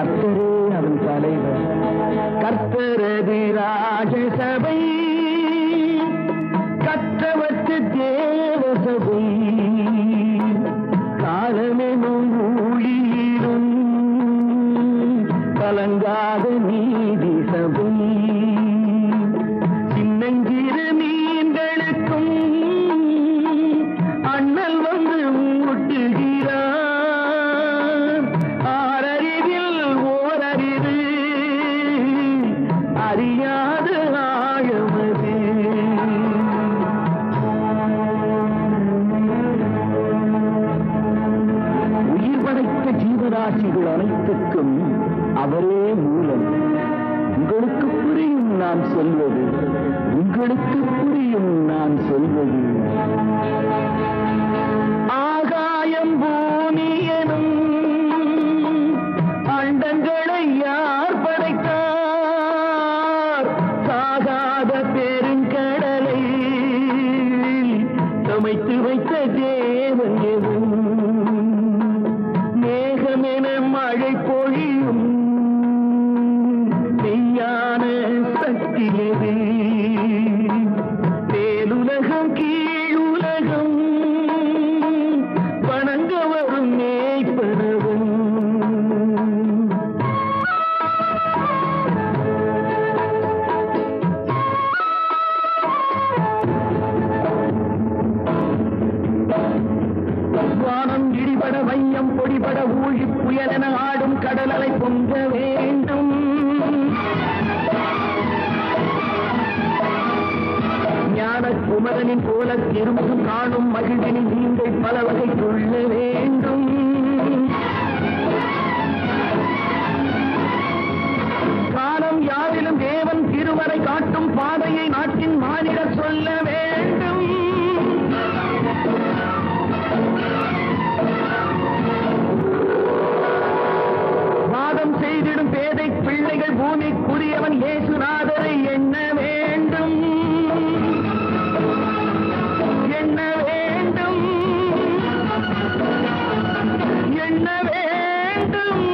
கர்த்தரே அவன் தலைவர். கர்த்தரது ராஜசபை, கற்றவற்ற தேவசபை, காலமெனும் ஊழியிலும் கலங்காத நீதி சபை. சின்னஞ்சிறு மீன்களுக்கும் அண்ணல் வந்து ஊட்டுகிறார். ஆறறிவில் ஓரறிவு அறியாத ஆழமது. உயிர் படைத்த ஜீவராசிகள் அனைத்துக்கும் அவரே மூலம். உங்களுக்கு புரியும் நான் சொல்வது, உங்களுக்கு புரியும் நான் சொல்வது. ஆகாயம் பூமி எனும் அண்டங்களை யார் படைத்தார்? சாகாத பெருங்கடலை சமைத்து வைத்த தேவன் எதுவும். மேகமென மழை பொழியும் மெய்யான சக்தி எது? மேலுலகம் கீழுலகம் வணங்க வரும் மேய்ப்பனவும். வானம் இடிபட வையம் பொடிபட ஊழி புயலென ஆடும் கடலலை பொங்க வேண்டும். ஞான குமரனின் போல திரும்பும் காணும் மகிழ்வினில் நீங்கள் பல வகை கொள்ள வேண்டும். காலம் யாரிலும் தேவன் திருவரை காட்டும் பாதையை நாட்டின் மாநிலர் சொல்ல வேண்டும். வாதம் செய்திடும் பேதை பிள்ளைகள் பூமிக்குரியவன் இயேசுநாதரை எண்ண வேண்டும், எண்ண வேண்டும், எண்ண வேண்டும்.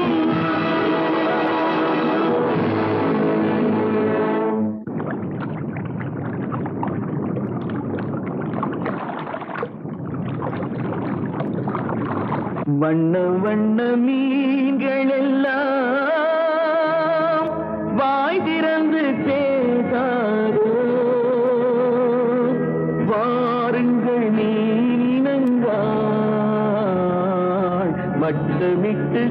வண்ண வண்ண மீன்கள் எல்லாம் வாய் திறந்து பேசாதோ. வாருங்கள் மீனங்காள் வட்டமிட்டு